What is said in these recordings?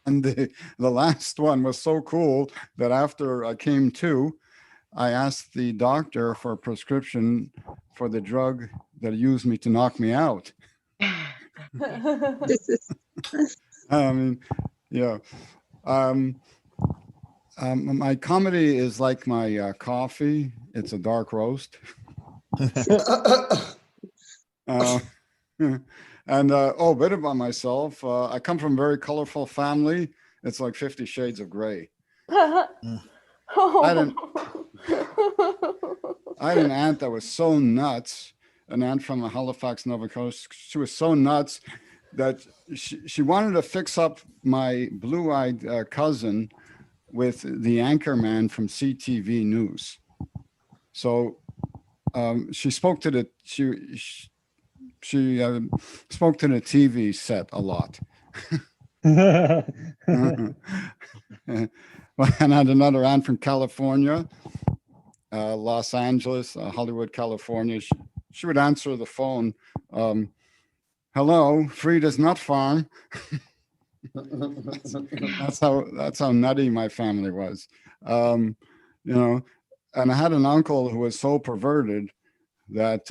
And the last one was so cool that after I came to, I asked the doctor for a prescription for the drug that used me to knock me out. This is I mean, yeah. Um, my comedy is like my coffee. It's a dark roast. Uh, and oh, a bit about myself. I come from a very colorful family. It's like 50 Shades of Gray. I had an aunt that was so nuts, an aunt from Halifax, Nova Scotia. She was so nuts that she wanted to fix up my blue-eyed cousin with the anchor man from CTV News. So she spoke to the she spoke to the TV set a lot. And I had another aunt from California, Los Angeles, Hollywood, California. She would answer the phone. Hello, Frida's Nut Farm. That's how nutty my family was. You know, and I had an uncle who was so perverted that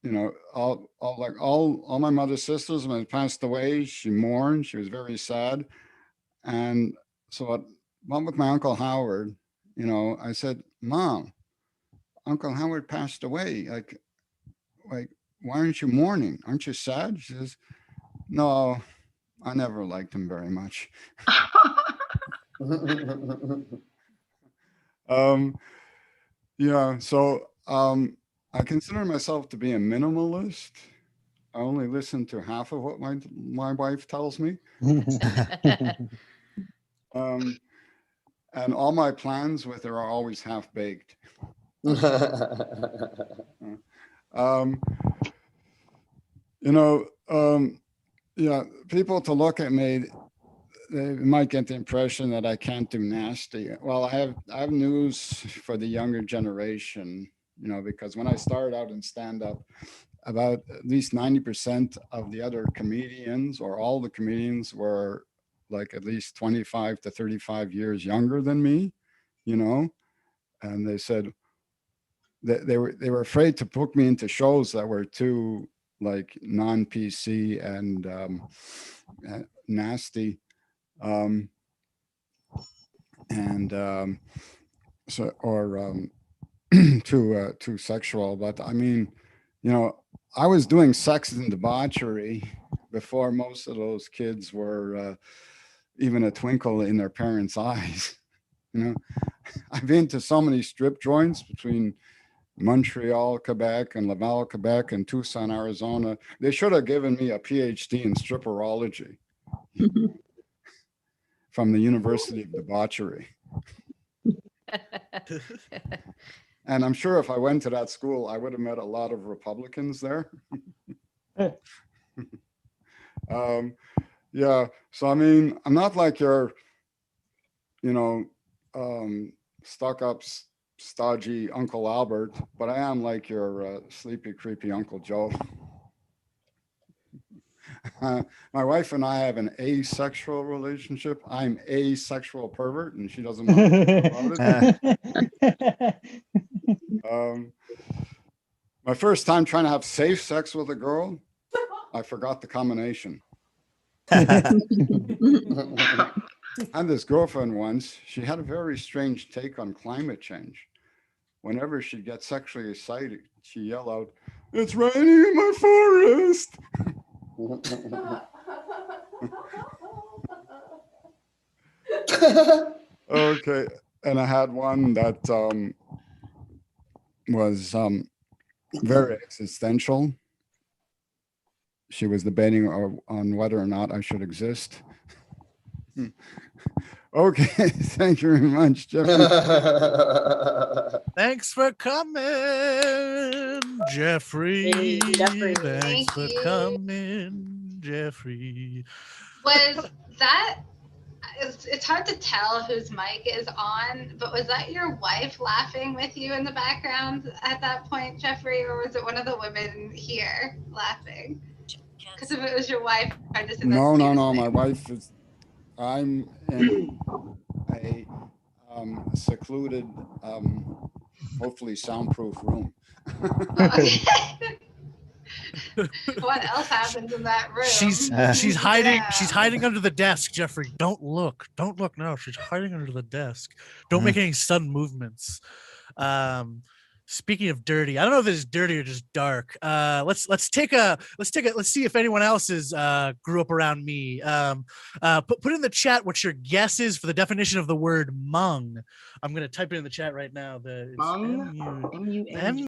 you know, all my mother's sisters when they passed away, she mourned. She was very sad, and so I went with my uncle Howard. You know, I said, "Mom, Uncle Howard passed away. Like, why aren't you mourning? Aren't you sad?" She says, "No, I never liked him very much." um, yeah, so I consider myself to be a minimalist. I only listen to half of what my wife tells me. Um, and all my plans with her are always half baked. Um, you know, yeah, people to look at me, they might get the impression that I can't do nasty. Well, I have news for the younger generation. You know, because when I started out in stand up, about at least 90% of the other comedians or all the comedians were like at least 25 to 35 years younger than me, you know, and they said that they were afraid to book me into shows that were too like non-PC and nasty, um, and so or too sexual. But I mean, you know, I was doing sex and debauchery before most of those kids were even a twinkle in their parents' eyes. You know, I've been to so many strip joints between Montreal, Quebec, and Laval, Quebec, and Tucson, Arizona. They should have given me a PhD in stripperology from the University of Debauchery. And I'm sure if I went to that school, I would have met a lot of Republicans there. Yeah. So, I mean, I'm not like your, you know, stuck up, stodgy Uncle Albert, but I am like your sleepy, creepy Uncle Joe. My wife and I have an asexual relationship. I'm a sexual pervert, and she doesn't want to talk about it. My first time trying to have safe sex with a girl, I forgot the combination. I had this girlfriend once. She had a very strange take on climate change. Whenever she'd get sexually excited, she'd yell out, "It's raining in my forest." Okay. And I had one that was very existential. She was debating on whether or not I should exist. Okay, thank you very much, Jeffrey. Thanks for coming, Jeffrey. Jeffrey. Thanks Thank for you. coming, Jeffrey. Was that? It's hard to tell whose mic is on, but was that your wife laughing with you in the background at that point, Jeffrey, or was it one of the women here laughing? Because if it was your wife, I just said No, that's no, no, my Tuesday. wife is, I'm in a secluded, hopefully soundproof room. Oh, okay. What else happens in that room? She's Yeah. hiding under the desk, Jeffrey. Don't look. Don't look now. She's hiding under the desk. Don't make any sudden movements. Speaking of dirty, I don't know if this is dirty or just dark. Let's see if anyone else's grew up around me. Put in the chat what your guess is for the definition of the word mung. I'm gonna type it in the chat right now. Mung? M-U-N-G.